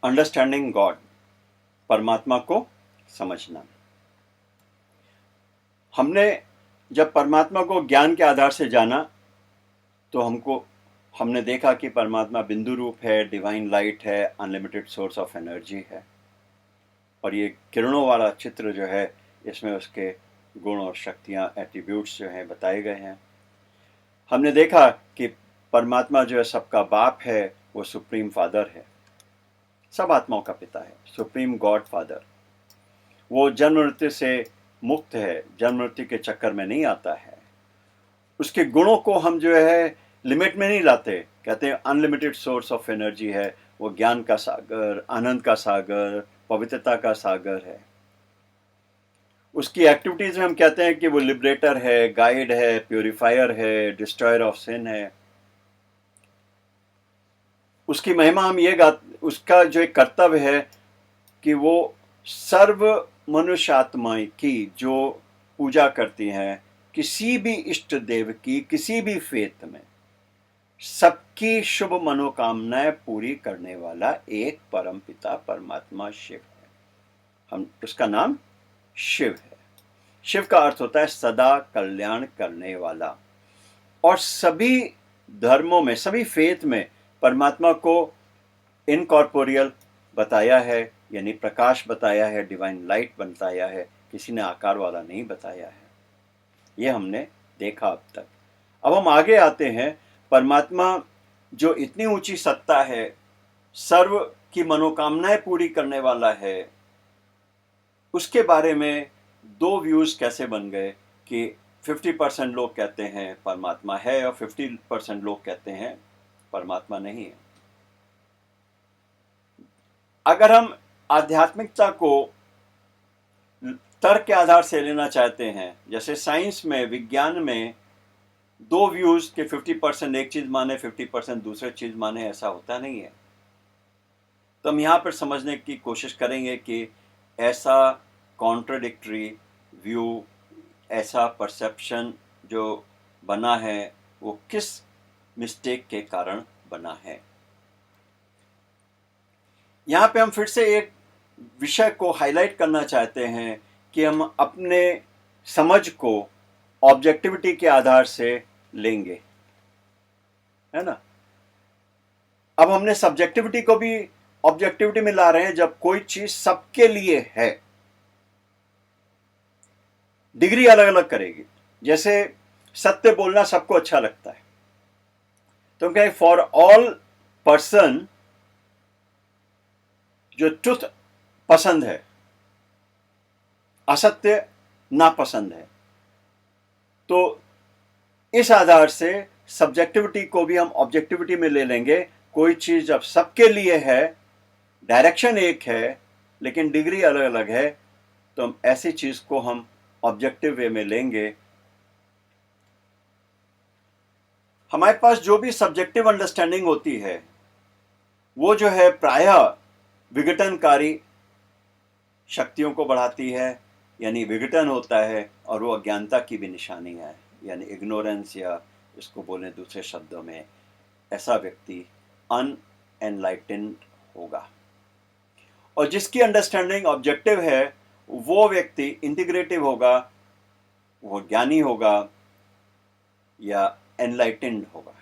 Understanding God, परमात्मा को समझना। हमने जब परमात्मा को ज्ञान के आधार से जाना तो हमने देखा कि परमात्मा बिंदु रूप है, डिवाइन लाइट है, अनलिमिटेड सोर्स ऑफ एनर्जी है। और ये किरणों वाला चित्र जो है, इसमें उसके गुण और शक्तियाँ, एट्रीब्यूट्स जो हैं बताए गए हैं। हमने देखा कि परमात्मा जो है सबका बाप है, वो सुप्रीम फादर है, सब आत्माओं का पिता है, सुप्रीम गॉड फादर। वो जन्म मृत्यु से मुक्त है, जन्म मृत्यु के चक्कर में नहीं आता है। उसके गुणों को हम जो है लिमिट में नहीं लाते। कहते हैं अनलिमिटेड सोर्स ऑफ एनर्जी है, वो ज्ञान का सागर, आनंद का सागर, पवित्रता का सागर है। उसकी एक्टिविटीज में हम कहते हैं कि वो लिबरेटर है, गाइड है, प्योरीफायर है, डिस्ट्रॉयर ऑफ सिन है। उसकी महिमा हम ये उसका जो एक कर्तव्य है कि वो सर्व मनुष्य आत्माएं की जो पूजा करती हैं, किसी भी इष्ट देव की, किसी भी फेथ में, सबकी शुभ मनोकामनाएं पूरी करने वाला एक परम पिता परमात्मा शिव है। हम उसका नाम शिव है। शिव का अर्थ होता है सदा कल्याण करने वाला। और सभी धर्मों में, सभी फेथ में परमात्मा को इनकॉर्पोरियल बताया है, यानी प्रकाश बताया है, डिवाइन लाइट बताया है, किसी ने आकार वाला नहीं बताया है। ये हमने देखा अब तक। अब हम आगे आते हैं। परमात्मा जो इतनी ऊंची सत्ता है, सर्व की मनोकामनाएं पूरी करने वाला है, उसके बारे में दो व्यूज कैसे बन गए कि 50% लोग कहते हैं परमात्मा है और 50% लोग कहते हैं परमात्मा नहीं है। अगर हम आध्यात्मिकता को तर्क के आधार से लेना चाहते हैं, जैसे साइंस में, विज्ञान में दो व्यूज के 50% एक चीज माने, 50% दूसरे चीज माने, ऐसा होता नहीं है। तो हम यहां पर समझने की कोशिश करेंगे कि ऐसा कॉन्ट्राडिक्टरी व्यू, ऐसा परसेप्शन जो बना है, वो किस मिस्टेक के कारण बना है। यहाँ पे हम फिर से एक विषय को हाईलाइट करना चाहते हैं कि हम अपने समझ को ऑब्जेक्टिविटी के आधार से लेंगे, है ना। अब हमने सब्जेक्टिविटी को भी ऑब्जेक्टिविटी में ला रहे हैं। जब कोई चीज सबके लिए है, डिग्री अलग अलग करेगी। जैसे सत्य बोलना सबको अच्छा लगता है, तो हम कहें फॉर ऑल पर्सन जो ट्रुथ पसंद है, असत्य नापसंद है। तो इस आधार से सब्जेक्टिविटी को भी हम ऑब्जेक्टिविटी में ले लेंगे। कोई चीज जब सबके लिए है, डायरेक्शन एक है, लेकिन डिग्री अलग अलग है, तो हम ऐसी चीज को हम ऑब्जेक्टिव वे में लेंगे। हमारे पास जो भी सब्जेक्टिव अंडरस्टैंडिंग होती है, वो जो है प्रायः विघटनकारी शक्तियों को बढ़ाती है, यानी विघटन होता है, और वो अज्ञानता की भी निशानी है, यानी इग्नोरेंस, या इसको बोलें दूसरे शब्दों में, ऐसा व्यक्ति अनएनलाइटेंड होगा। और जिसकी अंडरस्टैंडिंग ऑब्जेक्टिव है, वो व्यक्ति इंटीग्रेटिव होगा, वो ज्ञानी होगा या एनलाइटेंड होगा।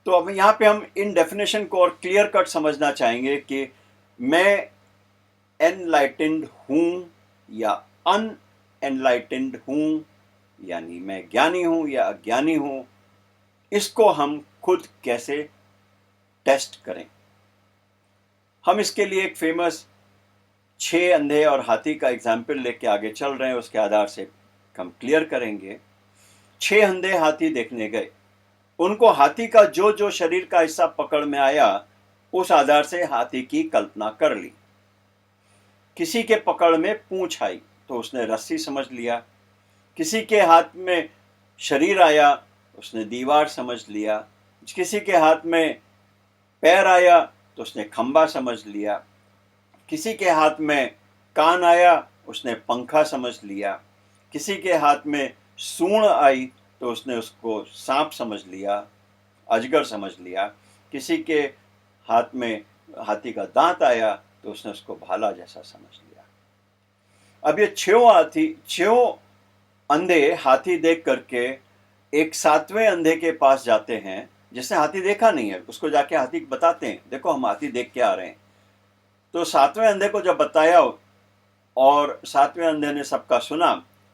तो अब यहां पे हम इन डेफिनेशन को और क्लियर कट समझना चाहेंगे कि मैं एनलाइटेंड हूं या अनएनलाइटेंड हूं, यानी मैं ज्ञानी हूं या अज्ञानी हूं, इसको हम खुद कैसे टेस्ट करें। हम इसके लिए एक फेमस 6 अंधे और हाथी का एग्जाम्पल लेके आगे चल रहे हैं, उसके आधार से हम क्लियर करेंगे। 6 अंधे हाथी देखने गए, उनको हाथी का जो जो शरीर का हिस्सा पकड़ में आया, उस आधार से हाथी की कल्पना कर ली। किसी के पकड़ में पूंछ आई तो उसने रस्सी समझ लिया, किसी के हाथ में शरीर आया उसने दीवार समझ लिया, किसी के हाथ में पैर आया तो उसने खंबा समझ लिया, किसी के हाथ में कान आया उसने पंखा समझ लिया, किसी के हाथ में सूंड आई तो उसने उसको सांप समझ लिया, अजगर समझ लिया। किसी के हाथ में हाथी का दांत आया तो उसने उसको भाला जैसा समझ लिया। अब ये छह अंधे हाथी देख करके एक सातवें अंधे के पास जाते हैं जिसने हाथी देखा नहीं है, उसको जाके हाथी बताते हैं, देखो हम हाथी देख के आ रहे हैं। तो सातवें अंधे को जब बताया और सातवें अंधे ने सबका सुना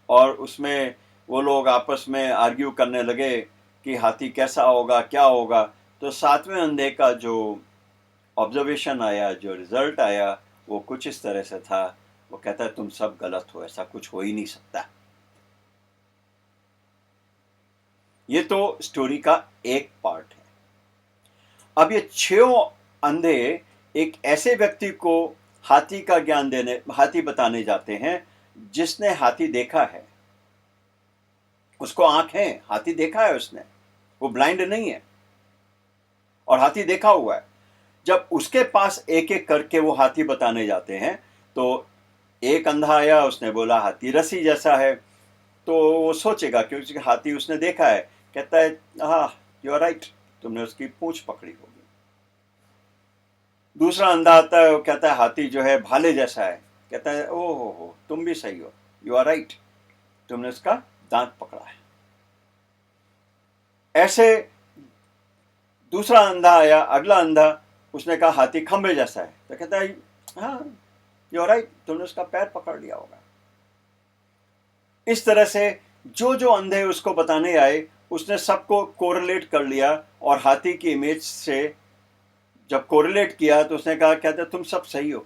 और उसमें वो लोग आपस में आर्ग्यू करने लगे कि हाथी कैसा होगा, क्या होगा। तो सातवें अंधे का जो ऑब्जर्वेशन आया, जो रिजल्ट आया, वो कुछ इस तरह से था। वो कहता है तुम सब गलत हो, ऐसा कुछ हो ही नहीं सकता। ये तो स्टोरी का एक पार्ट है। अब ये छह अंधे एक ऐसे व्यक्ति को हाथी का ज्ञान देने, हाथी बताने जाते हैं जिसने हाथी देखा है। उसको आंख है, हाथी देखा है उसने, वो ब्लाइंड नहीं है और हाथी देखा हुआ है। जब उसके पास एक एक करके वो हाथी बताने जाते हैं तो एक अंधा आया, उसने बोला हाथी रस्सी जैसा है। तो वो सोचेगा क्योंकि हाथी उसने देखा है, कहता है हाँ यू आर राइट, तुमने उसकी पूंछ पकड़ी होगी। दूसरा अंधा आता है, वो कहता है हाथी जो है भाले जैसा है, कहता है ओह हो तुम भी सही हो, यू आर राइट, तुमने उसका दांत पकड़ा है। ऐसे दूसरा अंधा आया, अगला अंधा, उसने कहा हाथी खंबे जैसा है, तो कहता है हाँ यू आर राइट, तुमने उसका पैर पकड़ लिया होगा। इस तरह से जो जो अंधे उसको बताने आए उसने सबको कोरिलेट कर लिया और हाथी की इमेज से जब कोरिलेट किया तो उसने कहा कहते तुम सब सही हो।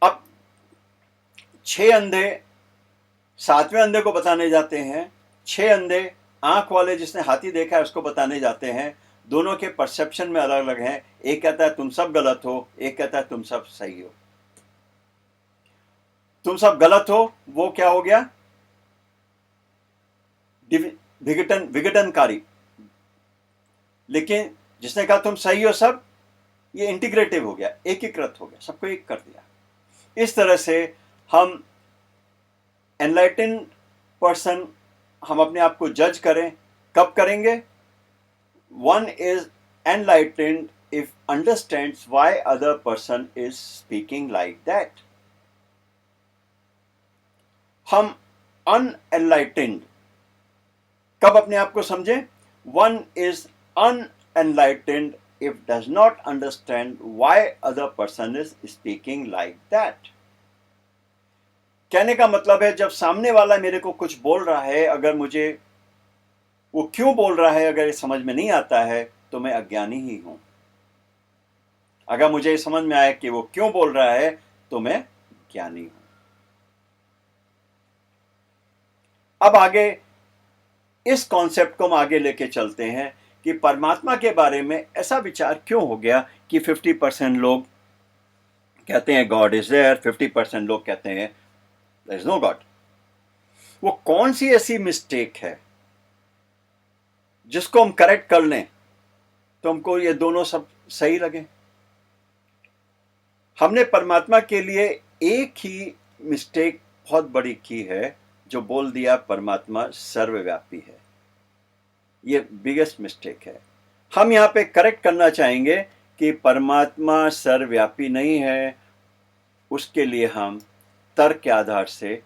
अब छह अंधे सातवें अंधे को बताने जाते हैं, छह अंधे आंख वाले जिसने हाथी देखा है उसको बताने जाते हैं। दोनों के परसेप्शन में अलग अलग हैं। एक कहता है तुम सब गलत हो, एक कहता है तुम सब सही हो। तुम सब गलत हो वो क्या हो गया, विघटनकारी। लेकिन जिसने कहा तुम सही हो सब, ये इंटीग्रेटिव हो गया, एकीकृत हो गया, सबको एक कर दिया। इस तरह से हम एनलाइटेन पर्सन, हम अपने आप को जज करें, कब करेंगे? One is enlightened if understands why other person is speaking like that. हम अनएनलाइटेंड कब अपने आप को समझें? One is unenlightened if does not understand why other person is speaking like that। कहने का मतलब है जब सामने वाला मेरे को कुछ बोल रहा है, अगर मुझे वो क्यों बोल रहा है अगर ये समझ में नहीं आता है तो मैं अज्ञानी ही हूं। अगर मुझे समझ में आए कि वो क्यों बोल रहा है तो मैं ज्ञानी हूं। अब आगे इस कॉन्सेप्ट को हम आगे लेके चलते हैं कि परमात्मा के बारे में ऐसा विचार क्यों हो गया कि 50% लोग कहते हैं गॉड इज देयर, 50% लोग कहते हैं देयर इज नो गॉड। वो कौन सी ऐसी मिस्टेक है जिसको हम करेक्ट कर लें तो हमको ये दोनों सब सही लगे? हमने परमात्मा के लिए एक ही मिस्टेक बहुत बड़ी की है, जो बोल दिया परमात्मा सर्वव्यापी है। ये बिगेस्ट मिस्टेक है। हम यहां पे करेक्ट करना चाहेंगे कि परमात्मा सर्वव्यापी नहीं है। उसके लिए हम तर्क के आधार से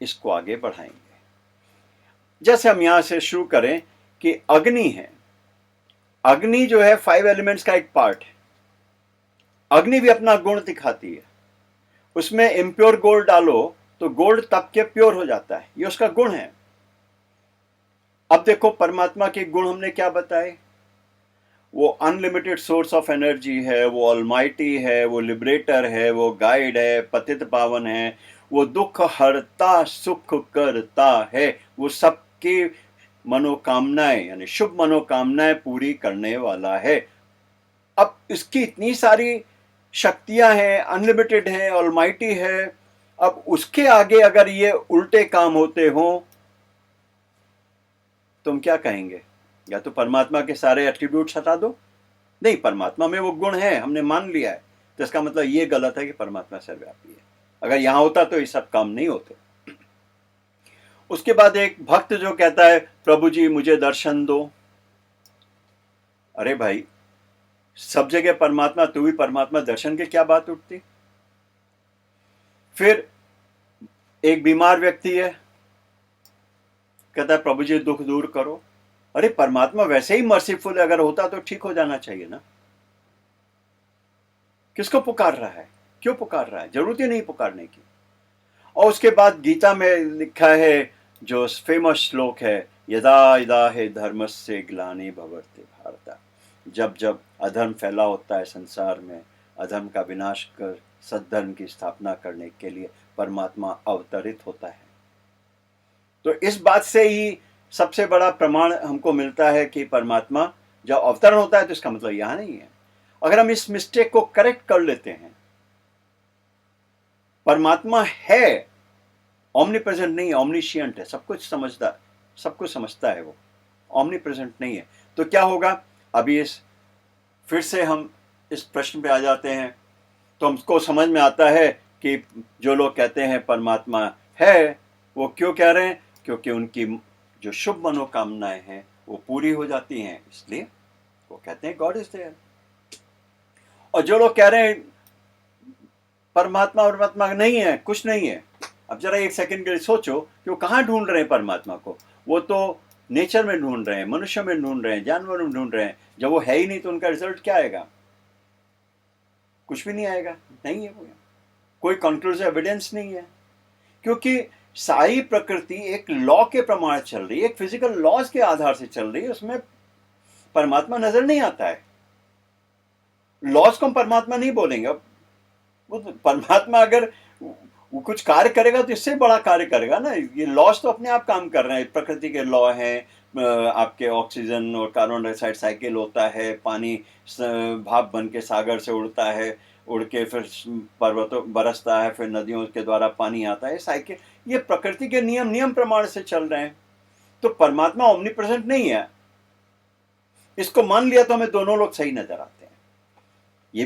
इसको आगे बढ़ाएंगे। जैसे हम यहां से शुरू करें कि अग्नि है, अग्नि जो है 5 एलिमेंट्स का एक पार्ट है। अग्नि भी अपना गुण दिखाती है। उसमें इम्प्योर गोल्ड डालो तो गोल्ड तब के प्योर हो जाता है, ये उसका गुण है। अब देखो परमात्मा के गुण हमने क्या बताए? वो अनलिमिटेड सोर्स ऑफ एनर्जी है, वो ऑलमाइटी है, वो लिबरेटर है, वो गाइड है, पतित पावन है, वो दुख हरता सुख करता है, वो सबकी मनोकामनाएं यानी शुभ मनोकामनाएं पूरी करने वाला है। अब इसकी इतनी सारी शक्तियां हैं, अनलिमिटेड है, ऑलमाइटी है। अब उसके आगे अगर ये उल्टे काम होते हों तुम क्या कहेंगे? या तो परमात्मा के सारे एट्रीब्यूट्स हटा दो, नहीं परमात्मा में वो गुण है हमने मान लिया है, तो इसका मतलब ये गलत है कि परमात्मा सर्वव्यापी है। अगर यहां होता तो ये सब काम नहीं होते। उसके बाद एक भक्त जो कहता है प्रभु जी मुझे दर्शन दो, अरे भाई, सब जगह परमात्मा, तू भी परमात्मा दर्शन की क्या बात उठती? फिर एक बीमार व्यक्ति है, कहता है प्रभु जी दुख दूर करो। अरे परमात्मा वैसे ही मर्सीफुल है, अगर होता तो ठीक हो जाना चाहिए ना। किसको पुकार रहा है? क्यों पुकार रहा है? जरूरत ही नहीं पुकारने की। और उसके बाद गीता में लिखा है, जो फेमस श्लोक है, यदा यदा हे धर्मस्य ग्लानि भवति भारत, जब जब अधर्म फैला होता है संसार में, अधर्म का विनाश कर सद्धर्म की स्थापना करने के लिए परमात्मा अवतरित होता है। तो इस बात से ही सबसे बड़ा प्रमाण हमको मिलता है कि परमात्मा जब अवतरण होता है तो इसका मतलब यहां नहीं है। अगर हम इस मिस्टेक को करेक्ट कर लेते हैं, परमात्मा है, ऑमनी प्रेजेंट नहीं है, ऑमनीशियंट है, सब कुछ समझता है वो, ऑमनी प्रेजेंट नहीं है। तो क्या होगा? अभी इस फिर से हम इस प्रश्न पे आ जाते हैं, तो हमको समझ में आता है कि जो लोग कहते हैं परमात्मा है, वो क्यों कह रहे हैं? क्योंकि उनकी जो शुभ मनोकामनाएं हैं वो पूरी हो जाती हैं, इसलिए वो कहते हैं गॉड इज देयर। और जो लोग कह रहे हैं परमात्मा नहीं है, कुछ नहीं है, अब जरा एक सेकंड के लिए सोचो कि वो कहाँ ढूंढ रहे हैं परमात्मा को? वो तो नेचर में ढूंढ रहे हैं, मनुष्य में ढूंढ रहे हैं, जानवरों में ढूंढ रहे हैं। जब वो है ही नहीं तो उनका रिजल्ट क्या आएगा? कुछ भी नहीं आएगा, नहीं है वो, कोई कंक्लूसिव एविडेंस नहीं है। क्योंकि सारी प्रकृति एक लॉ के प्रमाण चल रही है, एक फिजिकल लॉज के आधार से चल रही है, उसमें परमात्मा नजर नहीं आता है। लॉज को हम परमात्मा नहीं बोलेंगे। वो परमात्मा अगर वो कुछ कार्य करेगा तो इससे बड़ा कार्य करेगा ना। ये लॉज तो अपने आप काम कर रहे हैं, प्रकृति के लॉ हैं। आपके ऑक्सीजन और कार्बन डाइऑक्साइड साइकिल होता है, पानी भाप बन के सागर से उड़ता है, उड़ के फिर पर्वतों बरसता है, फिर नदियों के द्वारा पानी आता है, साइकिल, ये प्रकृति के नियम प्रमाण से चल रहे हैं। तो परमात्मा ओमनी प्रेजेंट नहीं है, इसको मान लिया तो हमें दोनों लोग सही नजर आते हैं। ये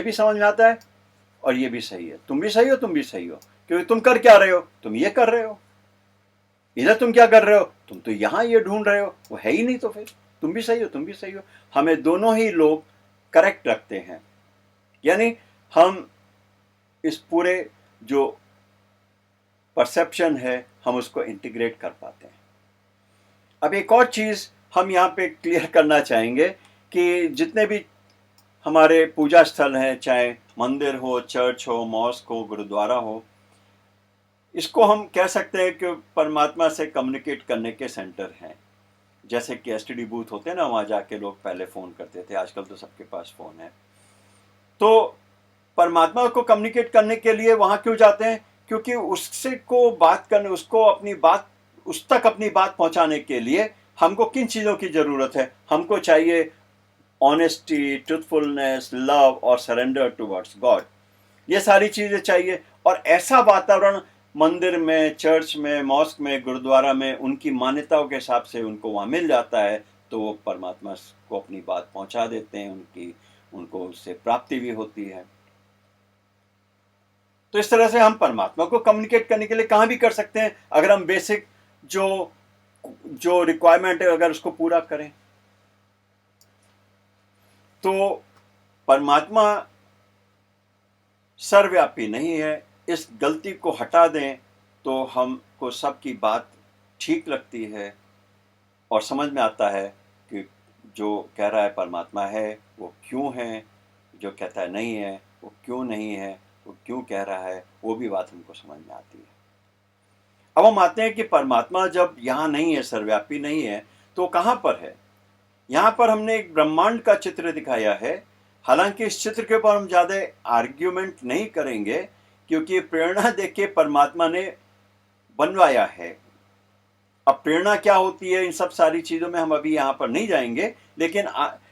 भी समझ में आता है और ये भी सही है। तुम भी सही हो, तुम भी सही हो, क्योंकि तुम कर क्या रहे हो? तुम ये कर रहे हो। इधर तुम क्या कर रहे हो? तुम तो यहां ये ढूंढ रहे हो, वो है ही नहीं, तो फिर तुम भी सही हो, तुम भी सही हो। हमें दोनों ही लोग करेक्ट रखते हैं, यानी हम इस पूरे जो परसेप्शन है हम उसको इंटीग्रेट कर पाते हैं। अब एक और चीज हम यहाँ पे क्लियर करना चाहेंगे कि जितने भी हमारे पूजा स्थल हैं, चाहे मंदिर हो, चर्च हो, मॉस्क हो, गुरुद्वारा हो, इसको हम कह सकते हैं कि परमात्मा से कम्युनिकेट करने के सेंटर हैं। जैसे कि एसटीडी बूथ होते हैं ना, वहाँ जाके लोग पहले फ़ोन करते थे, आजकल तो सबके पास फ़ोन है। तो परमात्मा को कम्युनिकेट करने के लिए वहाँ क्यों जाते हैं? क्योंकि उससे को बात करने, उसको अपनी बात, उस तक अपनी बात पहुँचाने के लिए हमको किन चीज़ों की ज़रूरत है? हमको चाहिए ऑनेस्टी, ट्रूथफुलनेस, लव और सरेंडर टुवर्ड्स गॉड। ये सारी चीज़ें चाहिए। और ऐसा वातावरण मंदिर में, चर्च में, मॉस्क में, गुरुद्वारा में उनकी मान्यताओं के हिसाब से उनको वहाँ मिल जाता है, तो वो परमात्मा को अपनी बात पहुँचा देते हैं, उनको उससे प्राप्ति भी होती है। तो इस तरह से हम परमात्मा को कम्युनिकेट करने के लिए कहाँ भी कर सकते हैं, अगर हम बेसिक जो रिक्वायरमेंट है अगर उसको पूरा करें। तो परमात्मा सर्वव्यापी नहीं है, इस गलती को हटा दें तो हमको सबकी बात ठीक लगती है और समझ में आता है कि जो कह रहा है परमात्मा है वो क्यों है, जो कहता है नहीं है वो क्यों नहीं है, वो क्यों कह रहा है, वो भी बात हमको समझ में आती है। अब हम आते हैं कि परमात्मा जब यहाँ नहीं है, सर्वव्यापी नहीं है, तो कहाँ पर है? यहाँ पर हमने एक ब्रह्मांड का चित्र दिखाया है। हालांकि इस चित्र के ऊपर हम ज़्यादा आर्ग्यूमेंट नहीं करेंगे, क्योंकि प्रेरणा देख के परमात्मा ने बनवाया है। अब प्रेरणा क्या होती है, इन सब सारी चीज़ों में हम अभी यहाँ पर नहीं जाएंगे, लेकिन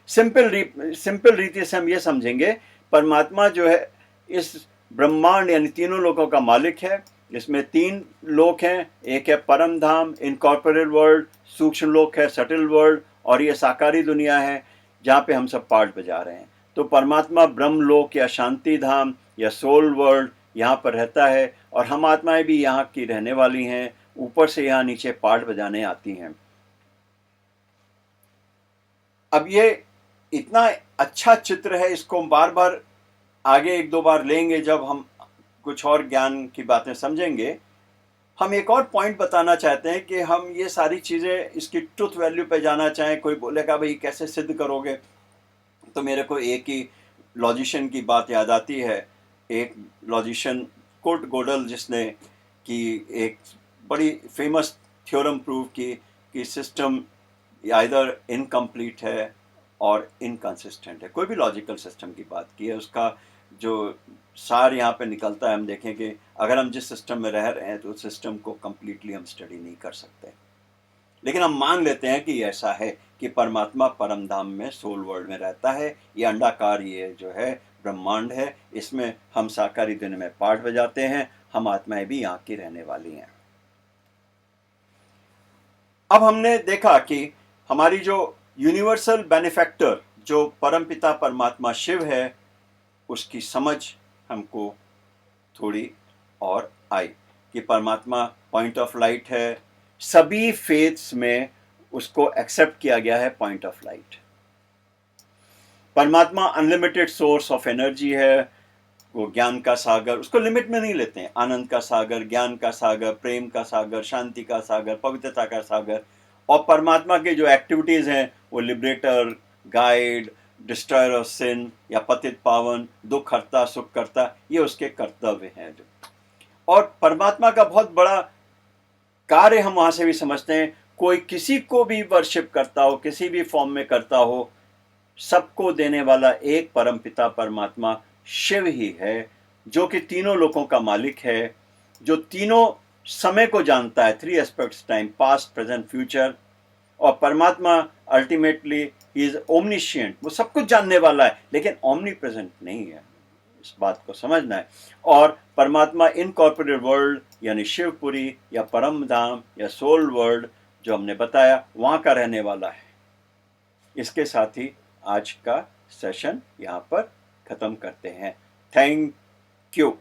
सिंपल रीति से हम ये समझेंगे, परमात्मा जो है इस ब्रह्मांड यानी तीनों लोकों का मालिक है। इसमें 3 लोक हैं, एक है परम धाम, इनकॉर्पोरेट वर्ल्ड, सूक्ष्म लोक है, सटल वर्ल्ड, और ये साकारी दुनिया है जहाँ पे हम सब पार्ट बजा रहे हैं। तो परमात्मा ब्रह्म लोक या शांति धाम या सोल वर्ल्ड यहाँ पर रहता है, और हम आत्माएं भी यहाँ की रहने वाली हैं, ऊपर से यहाँ नीचे पार्ट बजाने आती हैं। अब ये इतना अच्छा चित्र है, इसको हम बार बार आगे एक दो बार लेंगे जब हम कुछ और ज्ञान की बातें समझेंगे। हम एक और पॉइंट बताना चाहते हैं कि हम ये सारी चीज़ें इसकी ट्रुथ वैल्यू पे जाना चाहें। कोई बोलेगा भाई कैसे सिद्ध करोगे, तो मेरे को एक ही लॉजिशियन की बात याद आती है। एक लॉजिशियन कुर्ट गोडल, जिसने कि एक बड़ी फेमस थ्योरम प्रूव की कि सिस्टम आइदर इनकम्प्लीट है और इनकंसिस्टेंट है। कोई भी लॉजिकल सिस्टम की बात की है, उसका जो सार यहाँ पे निकलता है, हम देखें कि अगर हम जिस सिस्टम में रह रहे हैं तो उस सिस्टम को कम्प्लीटली हम स्टडी नहीं कर सकते, लेकिन हम मान लेते हैं कि ऐसा है कि परमात्मा परम धाम में सोल वर्ल्ड में रहता है। ये अंडाकार, ये जो है ब्रह्मांड है, इसमें हम साकारी दिन में पाठ बजाते हैं, हम आत्माएं भी यहाँ की रहने वाली हैं। अब हमने देखा कि हमारी जो यूनिवर्सल बेनिफैक्टर जो परमपिता परमात्मा शिव है, उसकी समझ हमको थोड़ी और आई कि परमात्मा पॉइंट ऑफ लाइट है। सभी फेथ्स में उसको एक्सेप्ट किया गया है पॉइंट ऑफ लाइट। परमात्मा अनलिमिटेड सोर्स ऑफ एनर्जी है, वो ज्ञान का सागर, उसको लिमिट में नहीं लेते हैं। आनंद का सागर, ज्ञान का सागर, प्रेम का सागर, शांति का सागर, पवित्रता का सागर। और परमात्मा के जो एक्टिविटीज हैं वो liberator, guide, destroyer of sin या पतित पावन, दुख हरता, सुख करता, ये उसके कर्तव्य हैं। जो और परमात्मा का बहुत बड़ा कार्य हम वहां से भी समझते हैं। कोई किसी को भी वर्शिप करता हो, किसी भी फॉर्म में करता हो, सबको देने वाला एक परमपिता परमात्मा शिव ही है, जो कि तीनों लोकों का मालिक है, जो तीनों समय को जानता है, 3 aspects, time, past, present, future. और परमात्मा अल्टीमेटली ही इज ओमनिशिएंट, वो सब कुछ जानने वाला है, लेकिन ओमनी प्रेजेंट नहीं है। इस बात को समझना है। और परमात्मा इनकॉर्पोरेट वर्ल्ड यानी शिवपुरी या परम धाम या सोल वर्ल्ड जो हमने बताया, वहां का रहने वाला है। इसके साथ ही आज का सेशन यहाँ पर खत्म करते हैं। Thank you.